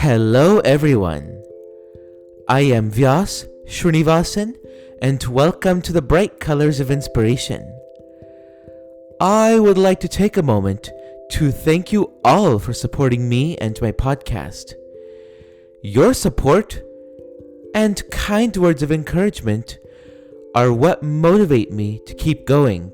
Hello everyone. I am Vyas Srinivasan and welcome to the Bright Colors of Inspiration. I would like to take a moment to thank you all for supporting me and my podcast. Your support and kind words of encouragement are what motivate me to keep going.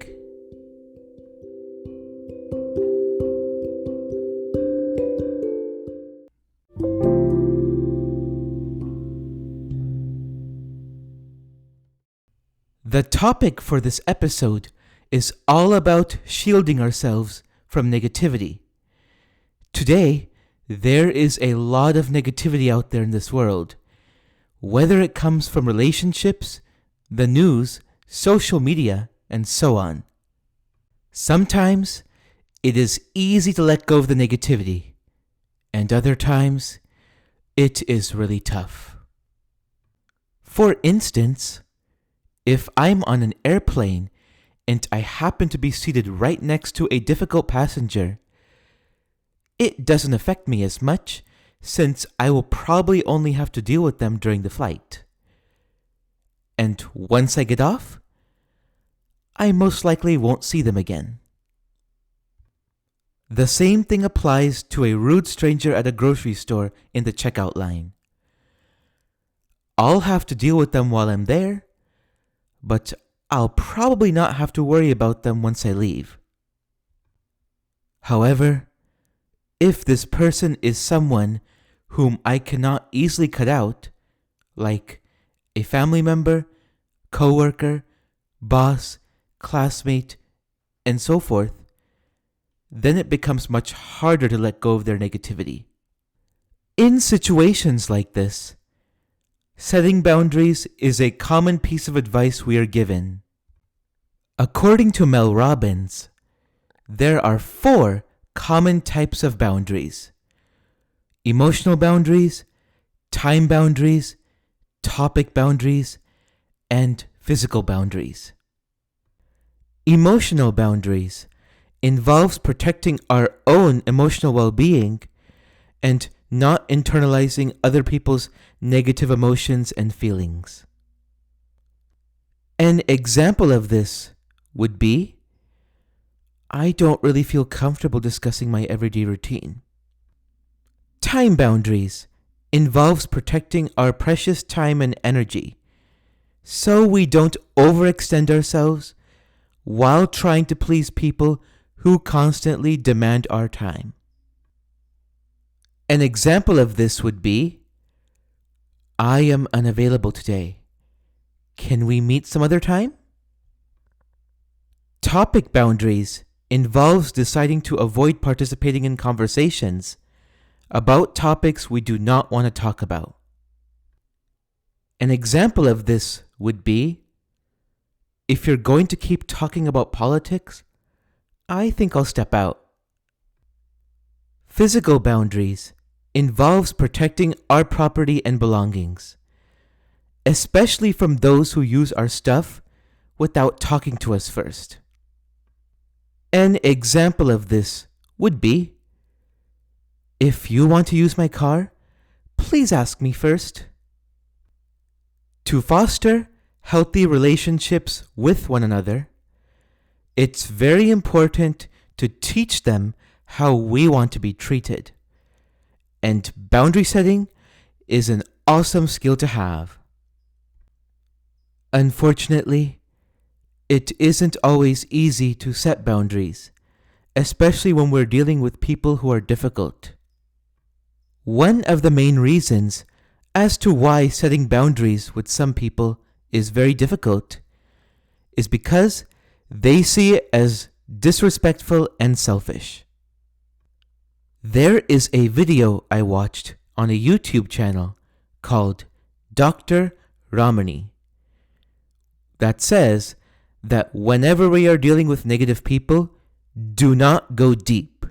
The topic for this episode is all about shielding ourselves from negativity. Today, there is a lot of negativity out there in this world, whether it comes from relationships, the news, social media, and so on. Sometimes, it is easy to let go of the negativity, and other times, it is really tough. For instance, if I'm on an airplane and I happen to be seated right next to a difficult passenger, it doesn't affect me as much since I will probably only have to deal with them during the flight. And once I get off, I most likely won't see them again. The same thing applies to a rude stranger at a grocery store in the checkout line. I'll have to deal with them while I'm there, but I'll probably not have to worry about them once I leave. However, if this person is someone whom I cannot easily cut out, like a family member, coworker, boss, classmate, and so forth, then it becomes much harder to let go of their negativity. In situations like this, setting boundaries is a common piece of advice we are given. According to Mel Robbins, there are 4 common types of boundaries: emotional boundaries, time boundaries, topic boundaries, and physical boundaries. Emotional boundaries involves protecting our own emotional well-being and not internalizing other people's negative emotions and feelings. An example of this would be, I don't really feel comfortable discussing my everyday routine. Time boundaries involves protecting our precious time and energy, so we don't overextend ourselves while trying to please people who constantly demand our time. An example of this would be, I am unavailable today. Can we meet some other time? Topic boundaries involves deciding to avoid participating in conversations about topics we do not want to talk about. An example of this would be, if you're going to keep talking about politics, I think I'll step out. Physical boundaries involves protecting our property and belongings, especially from those who use our stuff without talking to us first. An example of this would be, if you want to use my car, please ask me first. To foster healthy relationships with one another, it's very important to teach them how we want to be treated. And boundary setting is an awesome skill to have. Unfortunately, it isn't always easy to set boundaries, especially when we're dealing with people who are difficult. One of the main reasons as to why setting boundaries with some people is very difficult is because they see it as disrespectful and selfish. There is a video I watched on a YouTube channel called Dr. Ramani that says that whenever we are dealing with negative people, do not go deep.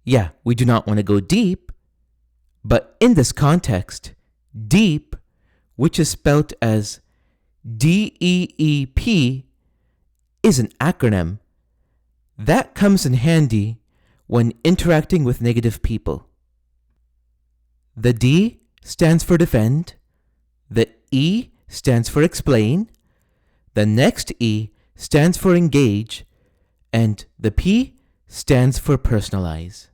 Yeah, we do not want to go deep, but in this context, deep, which is spelled as DEEP, is an acronym that comes in handy when interacting with negative people. The D stands for defend, the E stands for explain, the next E stands for engage, and the P stands for personalize.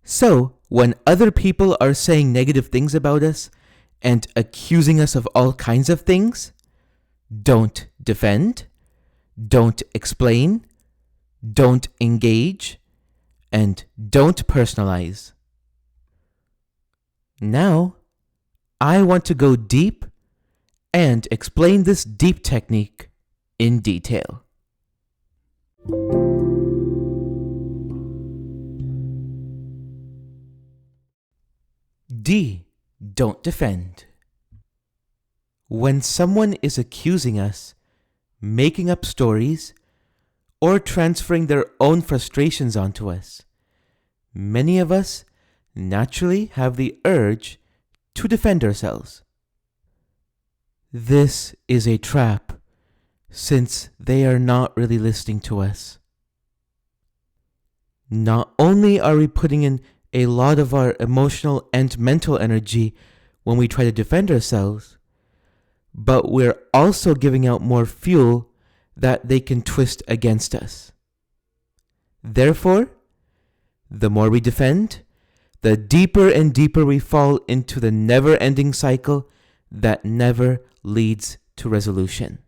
So, when other people are saying negative things about us and accusing us of all kinds of things, don't defend, don't explain, don't engage, and don't personalize. Now, I want to go deep and explain this deep technique in detail. D. Don't defend. When someone is accusing us, making up stories, or transferring their own frustrations onto us, many of us naturally have the urge to defend ourselves. This is a trap, since they are not really listening to us. Not only are we putting in a lot of our emotional and mental energy when we try to defend ourselves, but we're also giving out more fuel that they can twist against us. Therefore, the more we defend, the deeper and deeper we fall into the never-ending cycle that never leads to resolution.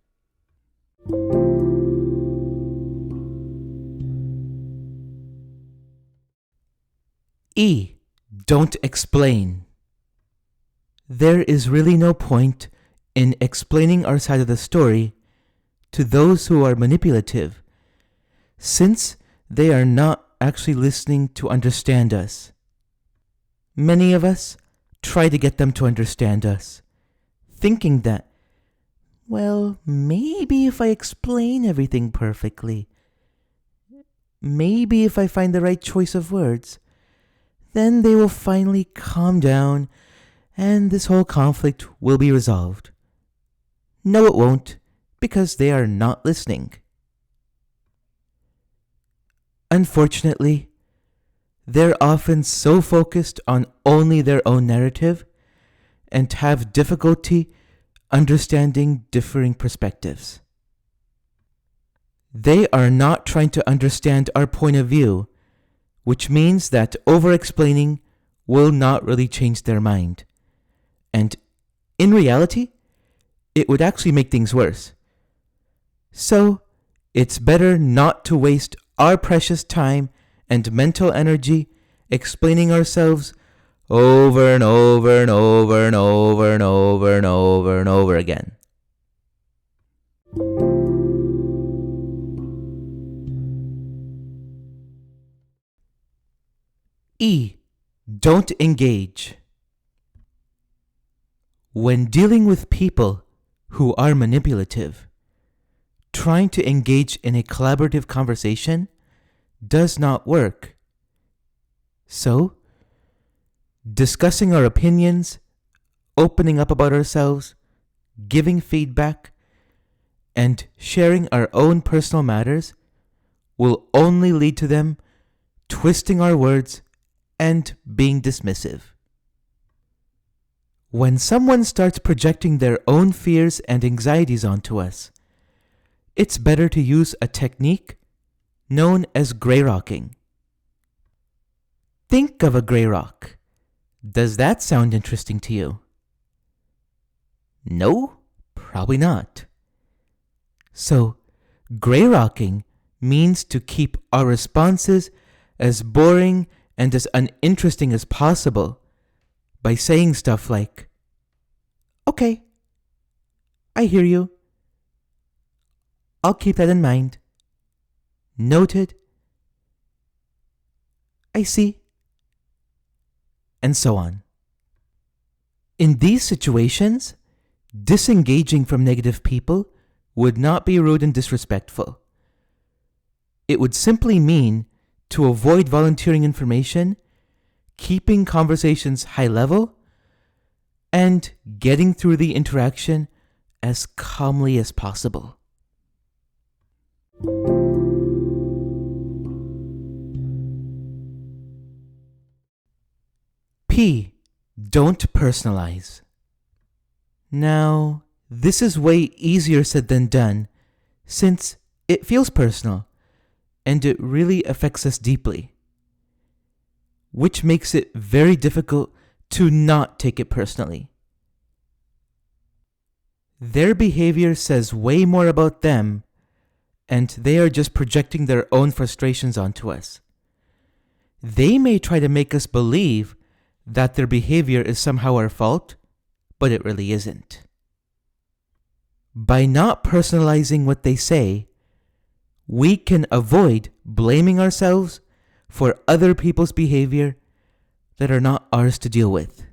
E. Don't explain. There is really no point in explaining our side of the story to those who are manipulative, since they are not actually listening to understand us. Many of us try to get them to understand us, thinking that, well, maybe if I explain everything perfectly, maybe if I find the right choice of words, then they will finally calm down and this whole conflict will be resolved. No, it won't, because they are not listening. Unfortunately, they're often so focused on only their own narrative and have difficulty understanding differing perspectives. They are not trying to understand our point of view, which means that over-explaining will not really change their mind. And in reality, it would actually make things worse. So, it's better not to waste our precious time and mental energy explaining ourselves over and over and over and over and over and over and over again. E. Don't engage. When dealing with people who are manipulative, trying to engage in a collaborative conversation does not work. So, discussing our opinions, opening up about ourselves, giving feedback, and sharing our own personal matters will only lead to them twisting our words and being dismissive. When someone starts projecting their own fears and anxieties onto us, it's better to use a technique known as gray rocking. Think of a gray rock. Does that sound interesting to you? No? Probably not. So, gray rocking means to keep our responses as boring and as uninteresting as possible by saying stuff like, "Okay, I hear you. I'll keep that in mind. Noted. I see." And so on. In these situations, disengaging from negative people would not be rude and disrespectful. It would simply mean to avoid volunteering information, keeping conversations high level, and getting through the interaction as calmly as possible. P. Don't personalize. Now, this is way easier said than done, since it feels personal, and it really affects us deeply, which makes it very difficult to not take it personally. Their behavior says way more about them, and they are just projecting their own frustrations onto us. They may try to make us believe that their behavior is somehow our fault, but it really isn't. By not personalizing what they say, we can avoid blaming ourselves for other people's behavior that are not ours to deal with.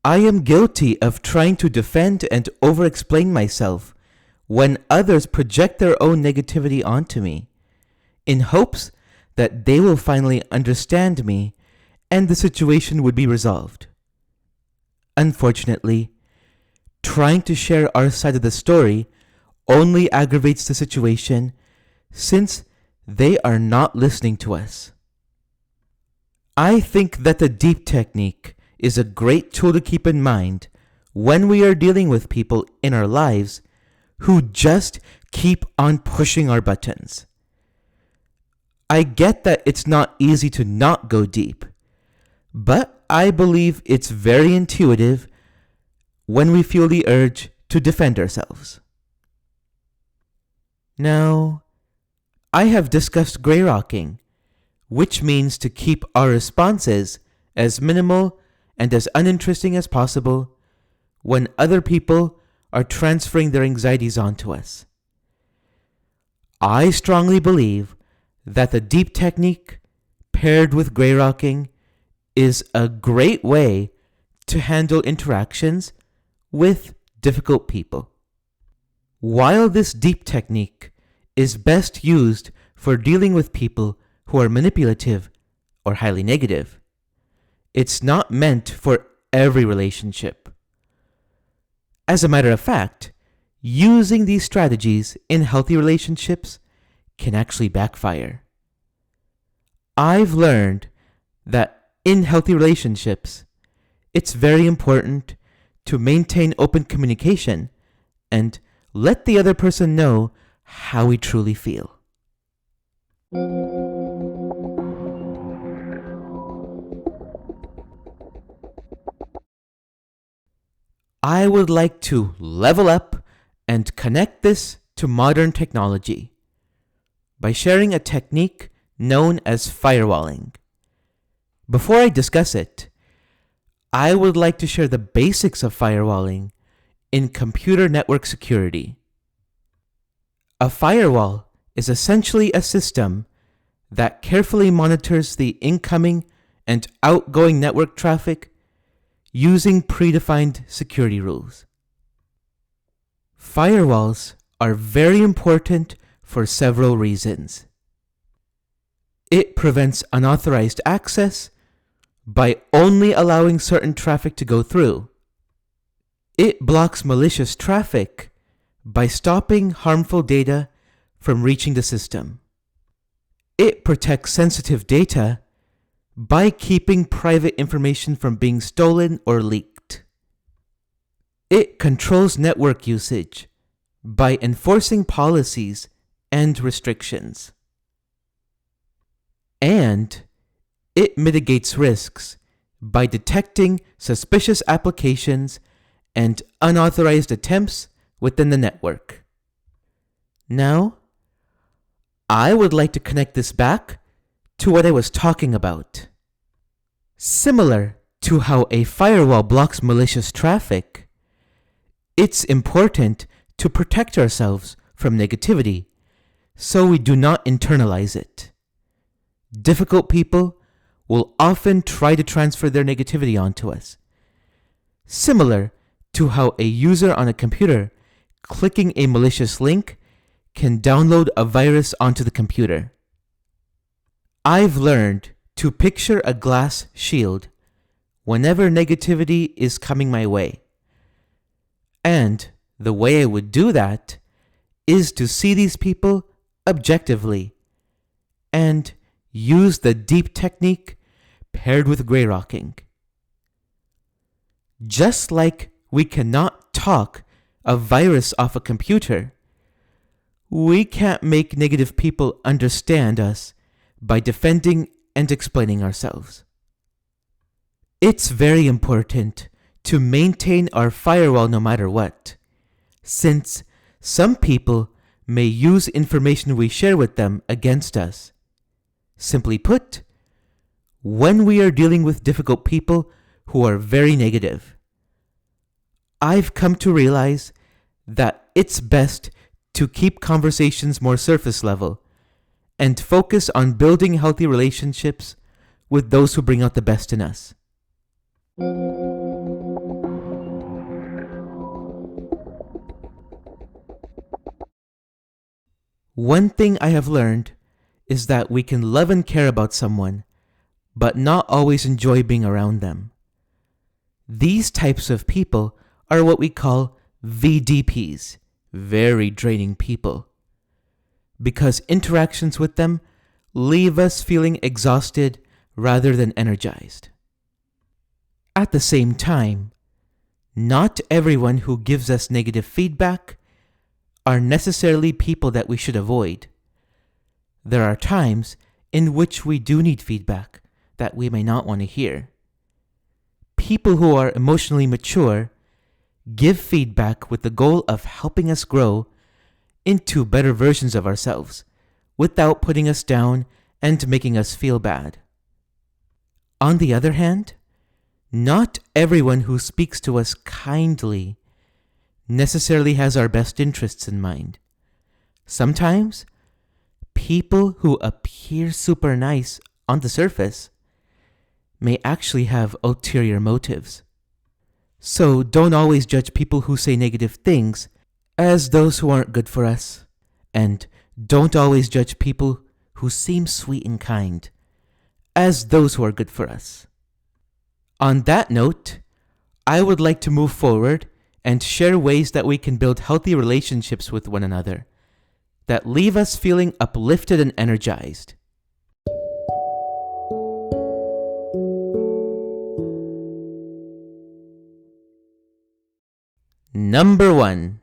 I am guilty of trying to defend and over-explain myself when others project their own negativity onto me, in hopes that they will finally understand me and the situation would be resolved. Unfortunately, trying to share our side of the story only aggravates the situation, since they are not listening to us. I think that the deep technique is a great tool to keep in mind when we are dealing with people in our lives who just keep on pushing our buttons. I get that it's not easy to not go deep, but I believe it's very intuitive when we feel the urge to defend ourselves. Now, I have discussed gray rocking, which means to keep our responses as minimal and as uninteresting as possible when other people are transferring their anxieties onto us. I strongly believe that the deep technique paired with gray rocking is a great way to handle interactions with difficult people. While this deep technique is best used for dealing with people who are manipulative or highly negative, it's not meant for every relationship. As a matter of fact, using these strategies in healthy relationships can actually backfire. I've learned that in healthy relationships, it's very important to maintain open communication and let the other person know how we truly feel. I would like to level up and connect this to modern technology by sharing a technique known as firewalling. Before I discuss it, I would like to share the basics of firewalling in computer network security. A firewall is essentially a system that carefully monitors the incoming and outgoing network traffic using predefined security rules. Firewalls are very important for several reasons. It prevents unauthorized access by only allowing certain traffic to go through. It blocks malicious traffic by stopping harmful data from reaching the system. It protects sensitive data by keeping private information from being stolen or leaked. It controls network usage by enforcing policies and restrictions. And it mitigates risks by detecting suspicious applications and unauthorized attempts within the network. Now, I would like to connect this back to what I was talking about. Similar to how a firewall blocks malicious traffic, it's important to protect ourselves from negativity so we do not internalize it. Difficult people will often try to transfer their negativity onto us. Similar to how a user on a computer clicking a malicious link can download a virus onto the computer. I've learned to picture a glass shield whenever negativity is coming my way. And the way I would do that is to see these people objectively, and use the deep technique paired with gray rocking. Just like we cannot talk a virus off a computer, we can't make negative people understand us by defending and explaining ourselves. It's very important to maintain our firewall no matter what, since some people may use information we share with them against us. Simply put, when we are dealing with difficult people who are very negative, I've come to realize that it's best to keep conversations more surface level and focus on building healthy relationships with those who bring out the best in us. One thing I have learned is that we can love and care about someone, but not always enjoy being around them. These types of people are what we call VDPs, very draining people, because interactions with them leave us feeling exhausted rather than energized. At the same time, not everyone who gives us negative feedback are necessarily people that we should avoid. There are times in which we do need feedback that we may not want to hear. People who are emotionally mature give feedback with the goal of helping us grow into better versions of ourselves without putting us down and making us feel bad. On the other hand, not everyone who speaks to us kindly necessarily has our best interests in mind. Sometimes, people who appear super nice on the surface may actually have ulterior motives. So don't always judge people who say negative things as those who aren't good for us. And don't always judge people who seem sweet and kind as those who are good for us. On that note, I would like to move forward and share ways that we can build healthy relationships with one another that leave us feeling uplifted and energized. Number 1,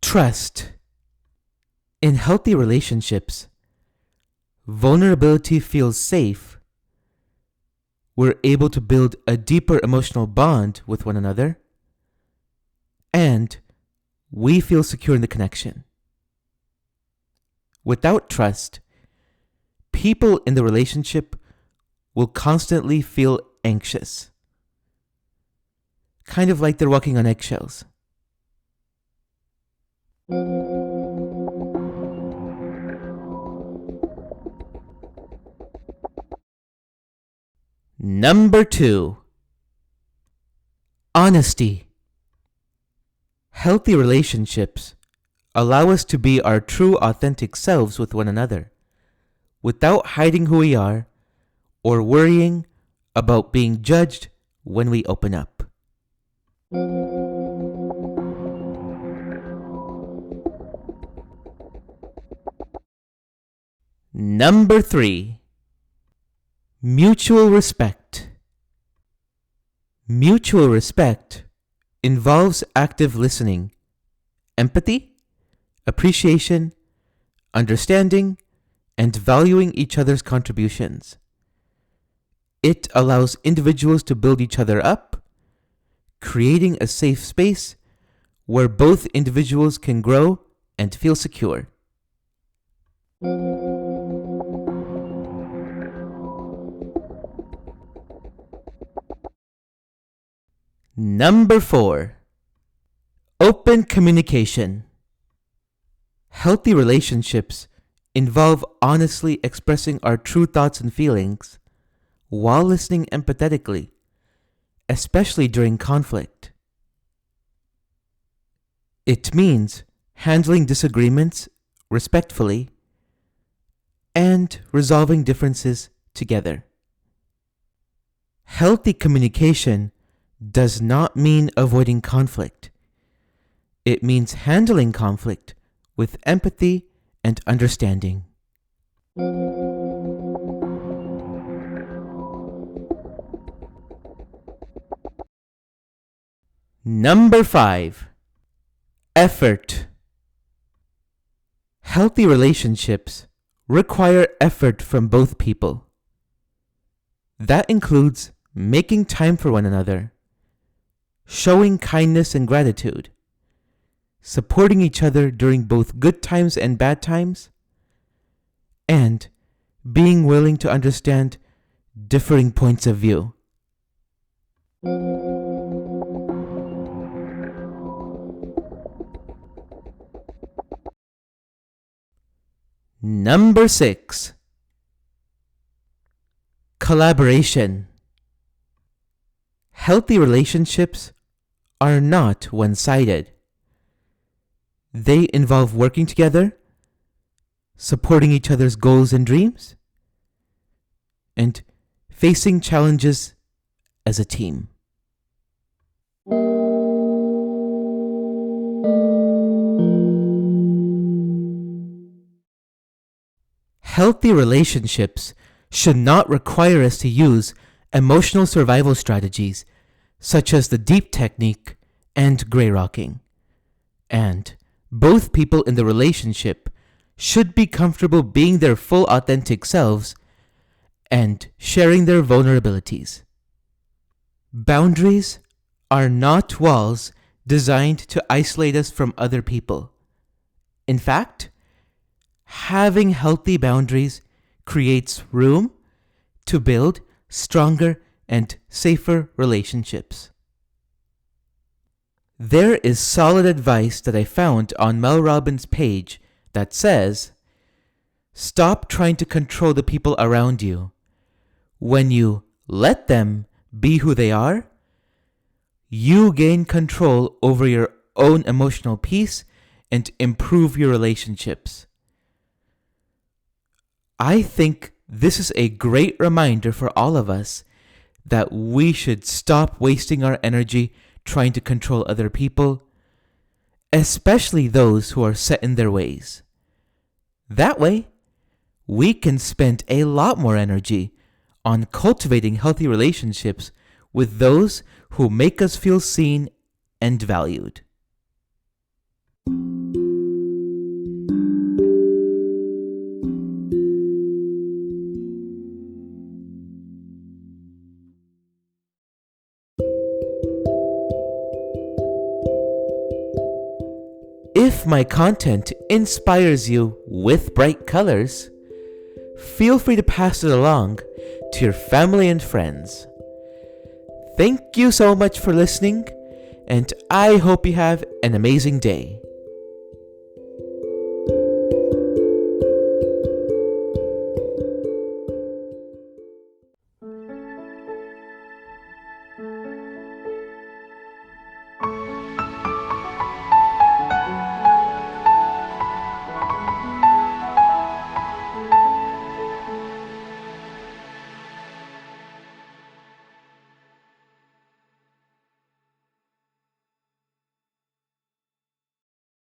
trust. In healthy relationships, vulnerability feels safe. We're able to build a deeper emotional bond with one another, and we feel secure in the connection. Without trust, people in the relationship will constantly feel anxious, kind of like they're walking on eggshells. Number 2, honesty. Healthy relationships allow us to be our true, authentic selves with one another, without hiding who we are or worrying about being judged when we open up. Number 3, mutual respect. Mutual respect involves active listening, empathy, appreciation, understanding, and valuing each other's contributions. It allows individuals to build each other up, creating a safe space where both individuals can grow and feel secure. Number 4, open communication. Healthy relationships involve honestly expressing our true thoughts and feelings while listening empathetically, especially during conflict. It means handling disagreements respectfully and resolving differences together. Healthy communication does not mean avoiding conflict. It means handling conflict with empathy and understanding. Number 5. Effort. Healthy relationships require effort from both people. That includes making time for one another, showing kindness and gratitude, supporting each other during both good times and bad times, and being willing to understand differing points of view. Number 6. Collaboration. Healthy relationships are not one-sided. They involve working together, supporting each other's goals and dreams, and facing challenges as a team. Healthy relationships should not require us to use emotional survival strategies such as the deep technique and gray rocking. And both people in the relationship should be comfortable being their full authentic selves and sharing their vulnerabilities. Boundaries are not walls designed to isolate us from other people. In fact, having healthy boundaries creates room to build stronger and safer relationships. There is solid advice that I found on Mel Robbins' page that says, "Stop trying to control the people around you. When you let them be who they are, you gain control over your own emotional peace and improve your relationships." I think this is a great reminder for all of us that we should stop wasting our energy trying to control other people, especially those who are set in their ways. That way, we can spend a lot more energy on cultivating healthy relationships with those who make us feel seen and valued. If my content inspires you with bright colors, feel free to pass it along to your family and friends. Thank you so much for listening, and I hope you have an amazing day.